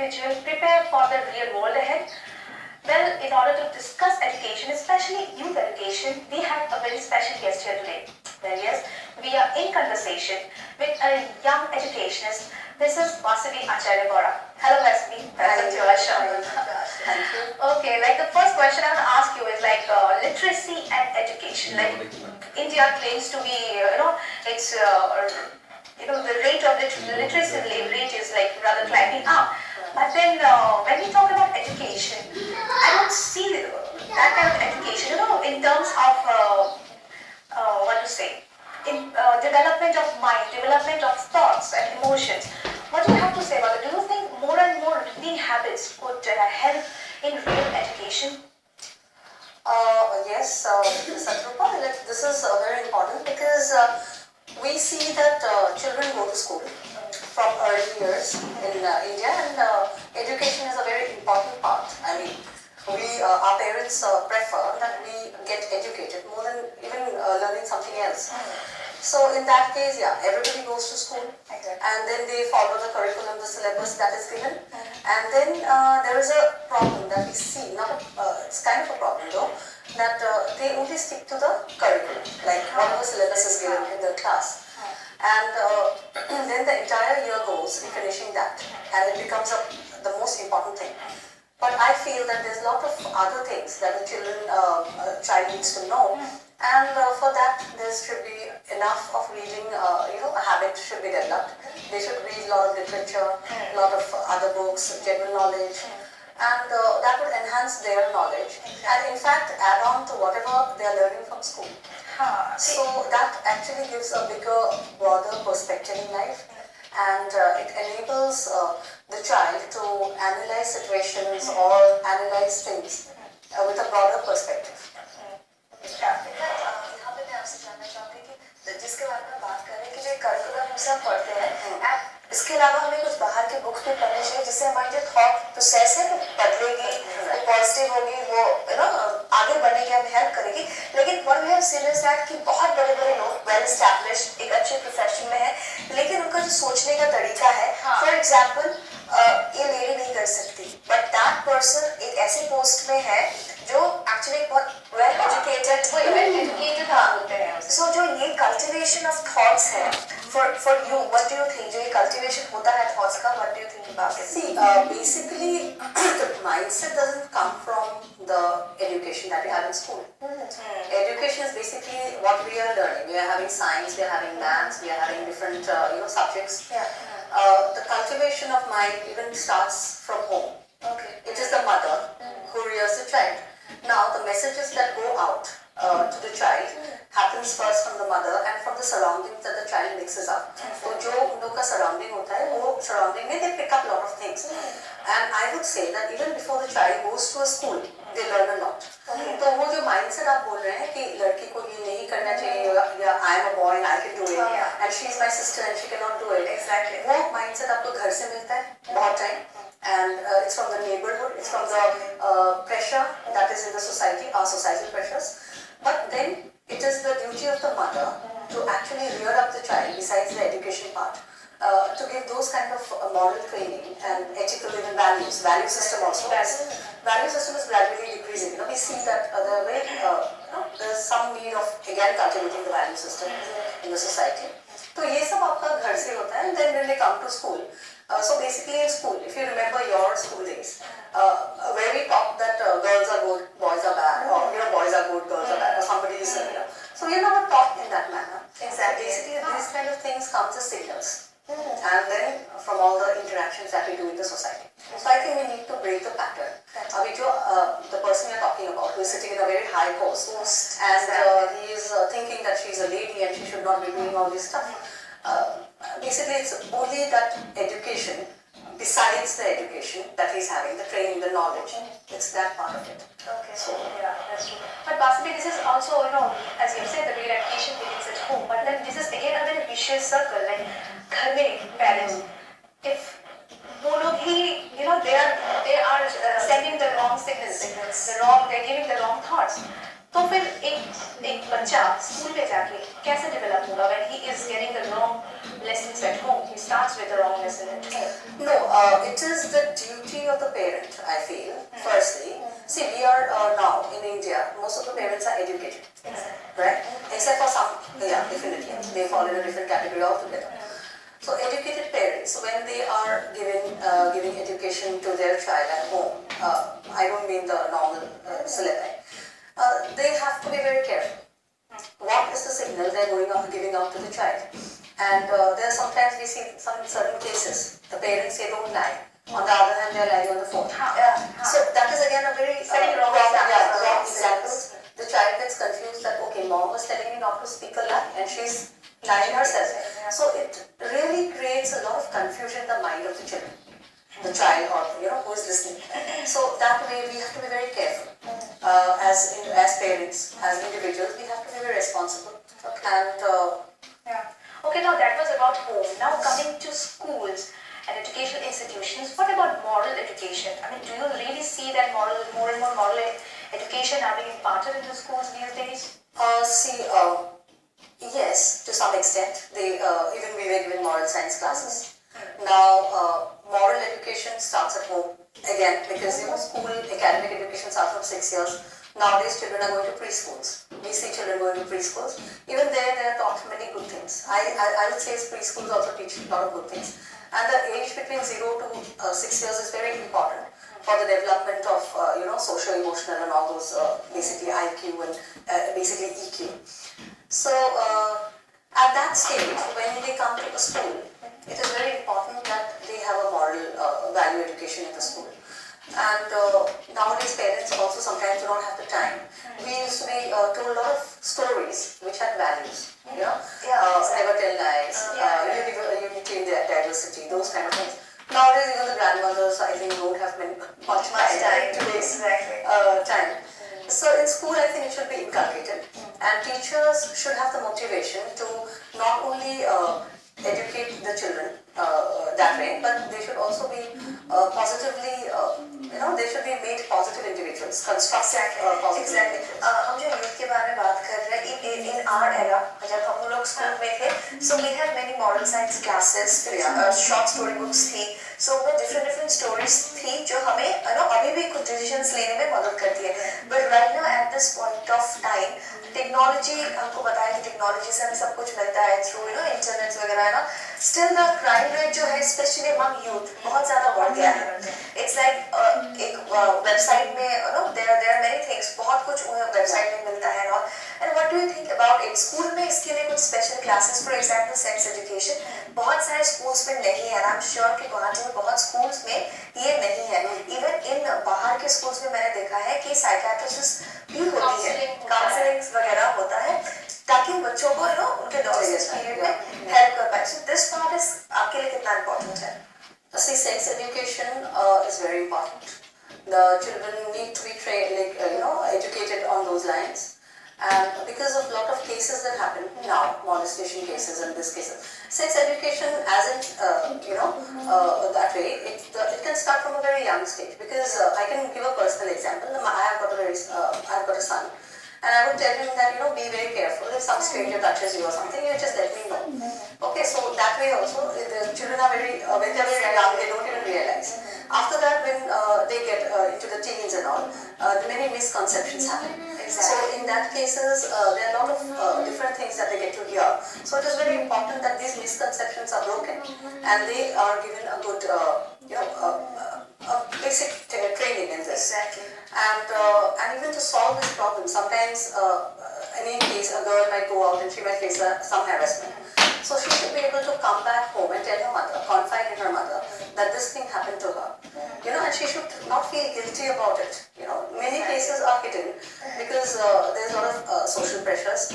individual prepare for the real world ahead? Well, in order to discuss education, especially youth education, we have a very special guest here today. Well, yes, we are in conversation with a young educationist. This is Vasavi Acharya. Hello, Vasavi. Welcome to our show. Thank you. Okay, like the first question I want to ask you is like literacy and education. Like India claims to be, it's the rate of literacy rate is like rather climbing up. But then when we talk about education, I don't see that kind of education, in terms of what to say, in development of mind, development of thoughts and emotions. What do you have to say about it? Do you think more and more reading habits would help in real education? Yes, Satrupa, this is very important because we see that children go to school from early years in India, and education is a very important part. I mean, our parents prefer that we get educated more than even learning something else. So in that case, yeah, everybody goes to school, and then they follow the curriculum, the syllabus that is given, and then there is a problem that we see. Now, it's kind of a problem though, that they only stick to the curriculum, like whatever syllabus is given in the class, and then the entire year goes in finishing that, and it becomes the most important thing. But I feel that there's a lot of other things that the child needs to know. And for that, there should be enough of reading, a habit should be developed. They should read a lot of literature, a lot of other books, general knowledge, and that would enhance their knowledge. And in fact, add on to whatever they are learning from school. So that actually gives a bigger, broader perspective in life, and it enables the child to analyze situations or analyze things with a broader perspective. यहाँ पे मैं आपसे जानना चाहूँगी कि जिसके बारे में बात कर रहे हैं कि जो करिकुलम हम सब पढ़ते हैं, इसके अलावा हमें कुछ बाहर के बुक्स भी पढ़ने चाहिए जिससे हमारी जो थॉट प्रोसेस है वो बदलेगी, वो पॉजिटिव होगी, वो आगे बढ़ने की हमें हेल्प करेगी. लेकिन what we have seen is that कि बहुत बड़े बड़े लोग वेल एस्टैब्लिश्ड एक अच्छे प्रोफेशन में है, लेकिन उनका जो सोचने का तरीका है, फॉर एग्जाम्पल ये लेडी नहीं कर सकती, बट दैट पर्सन एक ऐसे पोस्ट में है जो एक्चुअली बहुत वेल एजुकेटेड होते हैं. सो जो ये कल्टिवेशन ऑफ थॉट्स है, for you what do you think, जो ये कल्टिवेशन होता है थॉट्स का, what do you think about it? See, basically the mindset doesn't come from the education that we have in school. Education is basically what we are learning. We are having science, we are having maths, we are having different subjects. The cultivation of mind even starts from home. It is the mother who rears the child. Now the messages that go out to the child happens first from the mother and from the surroundings that the child mixes up. So जो उन लोग का surrounding होता है, वो surrounding में they pick up lot of things. And I would say that even before the child goes to a school, they learn a lot. तो वो जो mindset आप बोल रहे हैं कि लड़की को ये नहीं करना चाहिए, या I am a boy and I can do it, and she is my sister and she cannot do it. Exactly. वो mindset आपको घर से मिलता है बहुत time. And it's from the neighborhood, it's from the pressure that is in the society, our societal pressures. But then it is the duty of the mother to actually rear up the child besides the education part, to give those kind of moral training and ethical even value system also. Value system is gradually decreasing. We see that there is some need of again cultivating the value system in the society. So ये सब आपका घर से होता है, and then when they come to school. So basically in school, if you remember your school days, where we taught that girls are good, boys are bad, or boys are good, girls are bad, or somebody is so we are not taught in that manner. Exactly. Basically these kind of things comes as signals, and then from all the interactions that we do in the society. So I think we need to break the pattern. The person we are talking about, who is sitting in a very high post, and he is thinking that she is a lady and she should not be doing all this stuff. Basically, it's only that education, besides the education that he's having, the training, the knowledge, it's that part of it. Okay, so yeah, that's true. But possibly this is also, as you said, the real education begins at home. But then this is again a very vicious circle. Like, घर में parents, if वो लोग ही, they are sending the wrong signals, they're giving the wrong thoughts. तो फिर एक बच्चा school में जाके कैसे डेवलप होगा when he is getting the wrong lessons at home? He's starts with the wrongness in it? No, it is the duty of the parent, I feel, firstly. See, we are now in India, most of the parents are educated, right? Except for some, yeah, definitely, they fall in a different category altogether. So educated parents, when they are giving education to their child at home, I don't mean the normal syllabi, they have to be very careful. What is the signal they're giving out to the child? And there are sometimes we see some certain cases, the parents say don't lie. On the other hand, they're lying on the phone. So that is again a very wrong example. The child gets confused that, okay, mom was telling me not to speak a lie and she's lying herself. So it really creates a lot of confusion in the mind of the children, the child or who is listening. So that way we have to be very careful. As parents, as individuals, we have to be very responsible. And Okay, now that was about home. Now coming to schools and educational institutions, what about moral education? I mean, do you really see that more and more moral education are being imparted in the schools these days? Yes, to some extent. Even we were given moral science classes. Now, moral education starts at home again because school academic education starts from 6 years. Nowadays, children are going to preschools. We see children going to preschools. Even there, they are taught many good things. I would say preschools also teach a lot of good things. And the age between 0 to 6 years is very important for the development of social, emotional, and all those basically IQ and basically EQ. So at that stage, when they come to a school, it is very important that they have a moral value education in the school. And nowadays parents also sometimes do not have the time. We used to be told a lot of stories which had values, never tell lies, unity in their diversity, those kind of things. Nowadays even the grandmothers I think don't have much time today's time. So in school I think it should be inculcated and teachers should have the motivation to not only educate the children that way, but they should also be positively, they should be made positive individuals, constructive positive individuals. हम जो youth के बारे में बात कर रहे हैं, in our era, जब हम लोग school में थे, so we had many moral science classes, short story books थी, so वो different stories थी जो हमें अभी भी कुछ decisions लेने में मदद करती है. But right now at this point of time, technology हमको बताया कि टेक्नोलॉजी से हमें सब कुछ मिलता है थ्रू इंटरनेट वगैरह स्टिल द क्राइम रेट जो है स्पेशली अमंग यूथ बहुत ज़्यादा बढ़ गया है. इट्स लाइक एक वेबसाइट में देयर आर मेनी थिंग्स, बहुत कुछ वेबसाइट में मिलता है and what do you think about it? School में इसके लिए कुछ special classes for example sex education बहुत सारे स्कूल्स में नहीं है. आई एम श्योर कि गुवाहाटी में बहुत स्कूल्स में ये नहीं है. इवन इन बाहर के स्कूल्स में मैंने देखा है कि साइकियाट्रिस्ट भी होती है, काउंसलिंग वगैरह होता है ताकि बच्चों को उनके डॉक्टर्स पीरियड में हेल्प कर पाए. सो दिस पार्ट इज आपके लिए कितना इम्पोर्टेंट है? See, sex education is very important. The children need to be trained, educated on those lines. And because of a lot of cases that happen now, molestation cases and this cases, sex education as that way, it can start from a very young stage. Because I can give a personal example. I have got a son. And I would tell him that, be very careful. If some stranger touches you or something, you just let me know. Okay, so that way also, the children are when they're very young, they don't even realize. After that, when they get into the teens and all, many misconceptions happen. So in that cases, there are a lot of different things that they get to hear. So it is very important that these misconceptions are broken and they are given a good, a basic training in this. Exactly. And even to solve this problem, sometimes in any case a girl might go out and she might face some harassment. So she should be able to come back home and tell her mother, confide in her mother that this thing happened to her. And she should not feel guilty about it. Many cases are hidden because there's a lot of social pressures.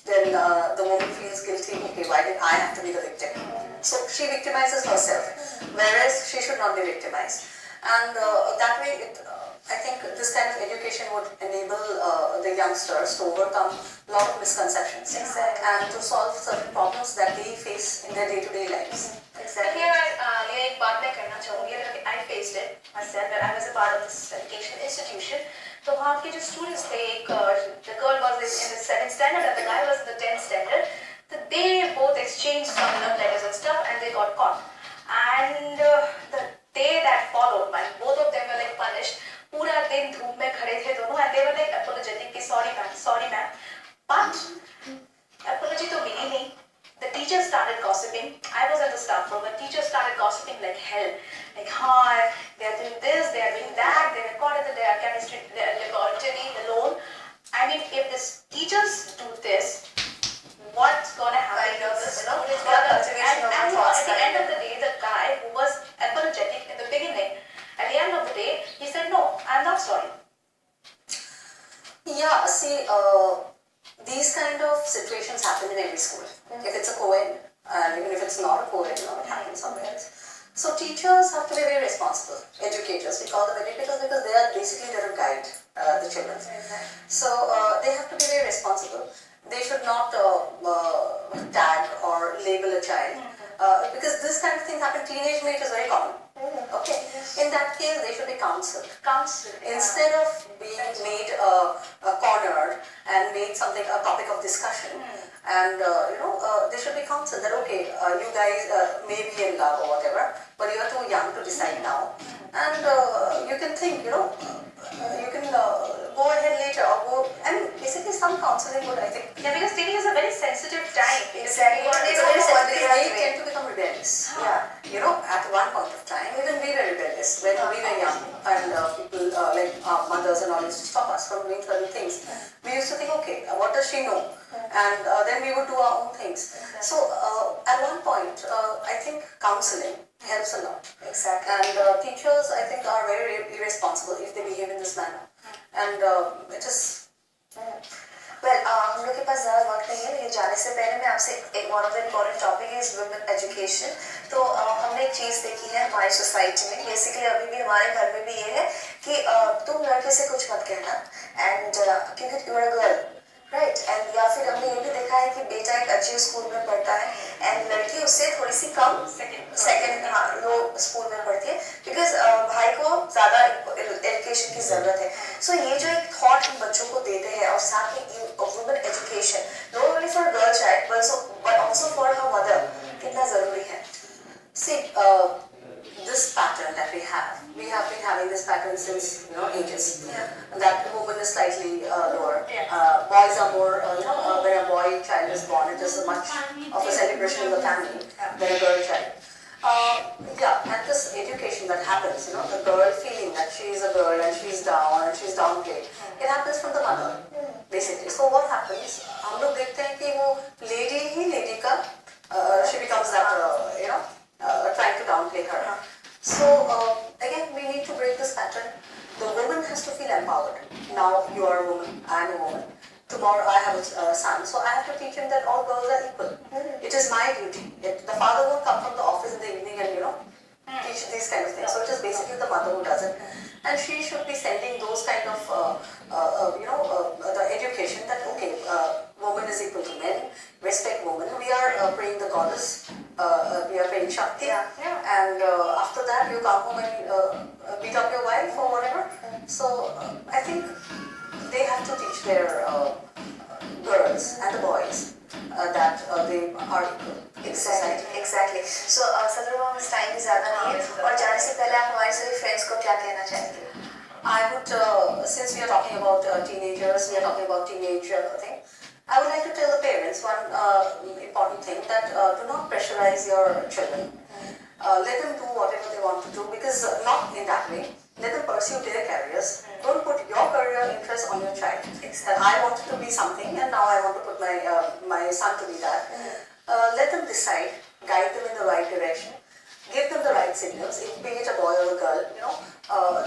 Then the woman feels guilty, okay, why did I have to be the victim? So she victimizes herself, whereas she should not be victimized. And that way, I think this kind of education would enable the youngsters to overcome a lot of misconceptions and to solve certain problems that they face in their day-to-day lives. Exactly. Here, मैं एक बात मैं करना चाहूँगी. I faced it myself when I was a part of this education institution. तो वहाँ के जो students थे, the girl was in the 7th standard and the guy was in the 10th standard. So they both exchanged some love letters and stuff, and they got caught. And the day that followed, when both of them were like punished, पूरा दिन धूप में खड़े थे दोनों, and they were like apologetic कि sorry ma'am, but apology तो मिली नहीं. The teachers started gossiping. I was at the staff room. The teachers started gossiping like hell. Like, hi, they are doing this, they are doing that, they were caught in the chemistry laboratory alone. I mean, if the teachers do this, what's gonna happen? Kind of, You know, cultivation of thoughts. at the end of the day, the guy who was apologetic in the beginning, at the end of the day, he said, no, I'm not sorry. Yeah, see, these kind of situations happen in every school. If it's a co-ed, even if it's not a co-ed, it happens somewhere else. So teachers have to be very responsible. Educators, we call them educators because they are basically there to guide the children. So they have to be very responsible. They should not tag or label a child because this kind of thing happen. Teenage mate is very common. Okay, in that case they should be counseled. Instead of being made cornered and made something a topic of discussion. And they should be counseled that okay, you guys may be in love or whatever, but you are too young to decide now. And you can think, you can go ahead later or go, and basically some counseling would, I think. Yeah, because teenage is a very sensitive time. Exactly. They tend to become rebellious. Yeah. At one point of time, even we were rebellious when we were young, and people like our mothers and all used to stop us from doing certain things. We used to think, okay, what does she know? And then we would do our own things. So at one point, I think counseling helps a lot. Exactly. And teachers, I think, are very irresponsible if they behave in this manner. And it is. Well, हम लोग के पास ज़्यादा वक्त नहीं है, लेकिन जाने से पहले मैं आपसे एक one of the important topic is women education. तो हमने एक चीज़ देखी है हमारी सोसाइटी में, बेसिकली अभी भी हमारे घर में भी ये है कि तुम लड़के से कुछ मत कहना, and क्योंकि you are a girl, right? And या फिर हमने ये भी देखा है कि बेटा एक अच्छे स्कूल में पढ़ता है, and लड़की उससे थोड़ी सी कम सेकंड लो स्कूल में पढ़ती है, because भाई को ज़्यादा एजुकेशन की ज़रूरत है. So ये जो एक थॉट हम बच्चों को देते हैं और साथ में women education not only for girl child but also for her mother कितना ज़रूरी है. See, this pattern that we have been having this pattern since ages. That woman is slightly lower. Boys are more, when a boy child is born, it is much of a celebration in the family than a girl child. And this education that happens, the girl feeling that she is a girl and she's down and she's downplayed, it happens from the mother, basically. So what happens? हम लोग देखते हैं कि वो lady का, she becomes that, trying to downplay her. So again, we need to break this pattern. The woman has to feel empowered. Now you are a woman, I am a woman. Tomorrow I have a son, so I have to teach him that all girls are equal. It is my duty. The father won't come from the office in the evening and teach these kind of things. So it is basically the mother who does it, and she should be sending those kind of the education that okay, woman is equal to men. Respect woman. We are praying the goddess. We are praying Shakti, and after that you come home and beat up your wife or whatever. So I think they have to teach their girls and the boys that they are equal in society. Exactly. So सदरुमा में time भी ज़्यादा नहीं है और जाने से पहले आप हमारे सभी फ्रेंड्स को क्या कहना चाहेंगे? I would, since we are talking about teenagers, we are talking about teenage thing. I would like to tell the parents one important thing that do not pressurize your children. Let them do whatever they want to do because not in that way. Let them pursue their careers. Don't put your career interest on your child. That I wanted to be something and now I want to put my son to be that. Let them decide, guide them in the right direction, give them the right signals. If be it a boy or a girl,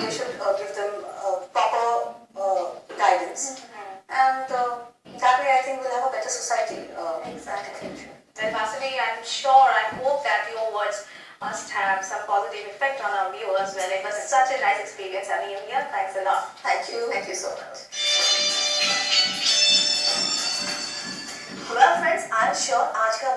they should give them proper guidance, and that way I think we'll have a better society. Exactly. Well, Vasavi, I'm sure, I hope that your words must have some positive effect on our viewers. Well, it was such a nice experience having you here. Thanks a lot. Thank you. Thank you so much. Well, friends, I'm sure आज का